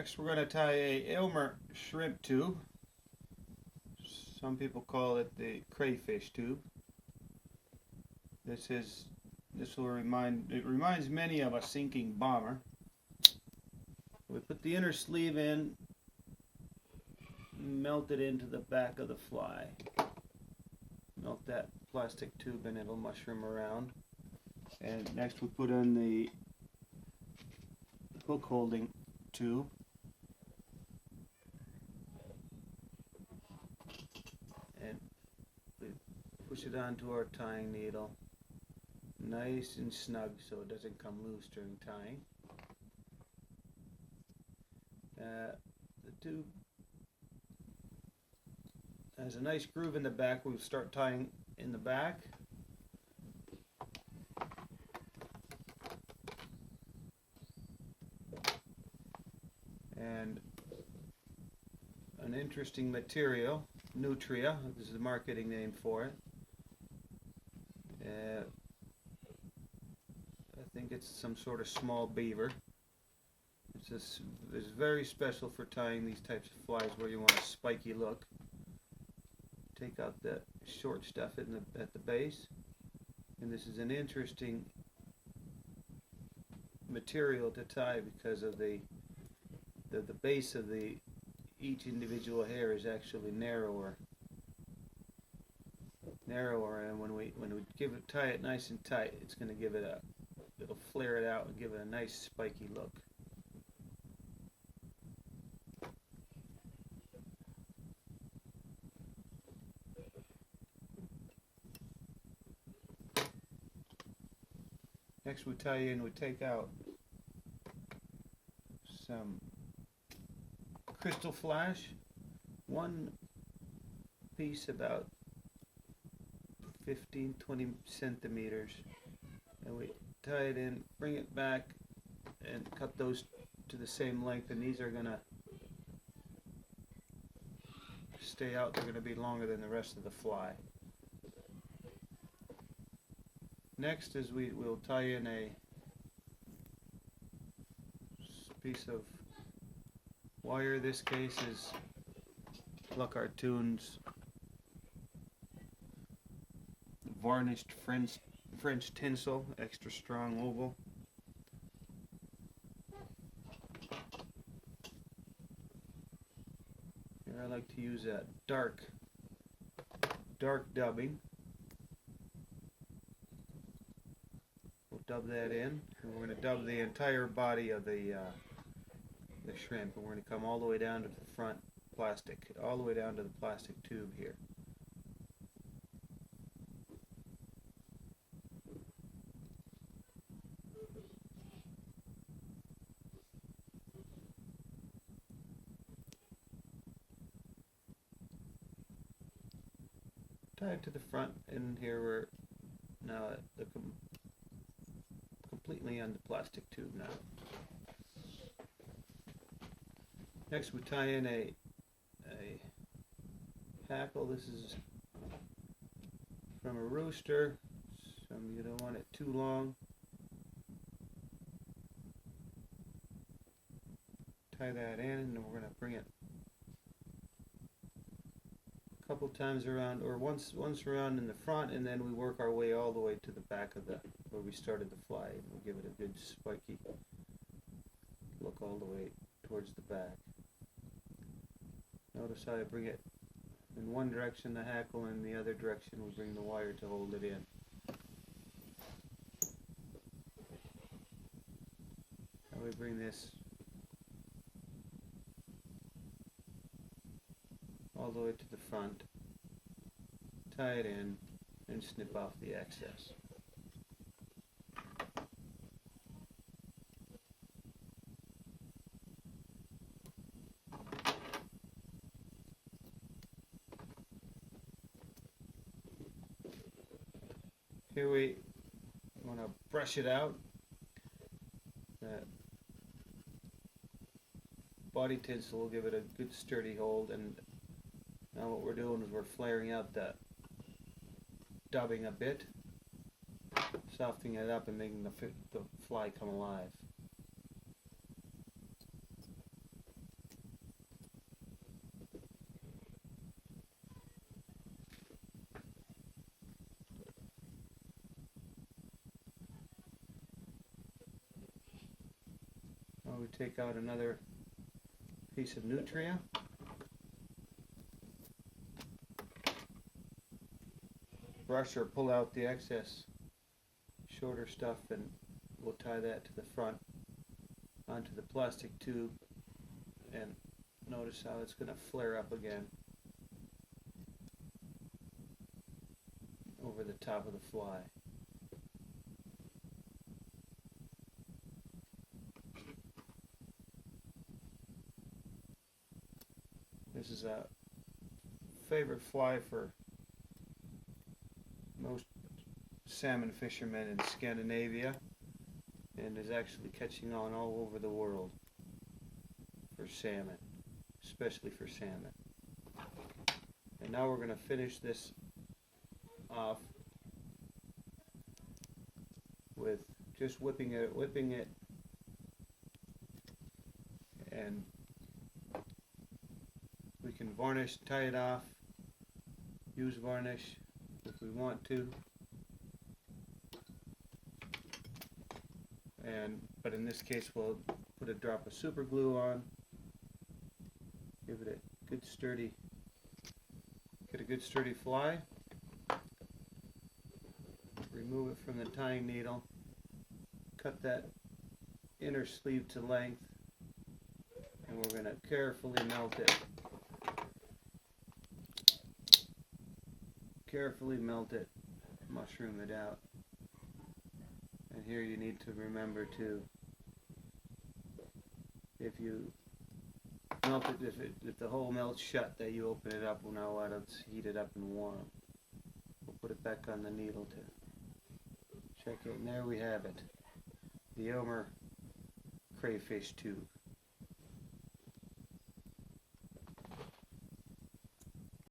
Next we're going to tie a Eumer shrimp tube. Some people call it the crayfish tube. It reminds many of a sinking bomber. We put the inner sleeve in, melt it into the back of the fly. Melt that plastic tube and it'll mushroom around. And next we put in the hook holding tube. And we push it onto our tying needle. Nice and snug so it doesn't come loose during tying. The tube has a nice groove in the back. We'll start tying in the back. And an interesting material, nutria, this is the marketing name for it. I think it's some sort of small beaver. It's very special for tying these types of flies where you want a spiky look. Take out the short stuff at the base, and this is an interesting material to tie because of the base of each individual hair is actually narrower, and when we tie it nice and tight, it's going to give it it'll flare it out and give it a nice spiky look. Next we tie in, we take out some crystal flash, one piece about 15-20 centimeters, and we tie it in, bring it back, and cut those to the same length, and these are going to stay out. They're going to be longer than the rest of the fly. Next is we'll tie in a piece of wire. This case is La Cartoon's varnished French tinsel, extra strong oval. Here I like to use that dark dubbing. We'll dub that in, and we're going to dub the entire body of the shrimp, and we're going to come all the way down to the front plastic, all the way down to the plastic tube here. Tie it to the front, and here we're now completely on the plastic tube now. Next we tie in a hackle. This is from a rooster, so you don't want it too long. Tie that in, and we're going to bring it a couple times around, or once around in the front, and then we work our way all the way to the back of where we started the fly, and we'll give it a good spiky look all the way towards the back. Notice how I bring it in one direction, the hackle, and in the other direction we bring the wire to hold it in. Now we bring this all the way to the front, tie it in, and snip off the excess. Here we want to brush it out. That body tinsel will give it a good sturdy hold, and now what we're doing is we're flaring out that dubbing a bit, softening it up and making the fly come alive. we take out another piece of nutria. Brush or pull out the excess shorter stuff, and we'll tie that to the front onto the plastic tube, and notice how it's going to flare up again over the top of the fly. This is a favorite fly for most salmon fishermen in Scandinavia, and is actually catching on all over the world for salmon, especially for salmon. And now we're going to finish this off with just whipping it, and we can varnish, tie it off, use varnish if we want to, but in this case we'll put a drop of super glue on, give it a good sturdy, get a good sturdy fly, remove it from the tying needle, cut that inner sleeve to length, and we're going to carefully melt it. Carefully melt it, mushroom it out. And here you need to remember to, if you melt it, if the hole melts shut, that you open it up, we'll now let it heat it up and warm. We'll put it back on the needle to check it, and there we have it, the Eumer crayfish tube.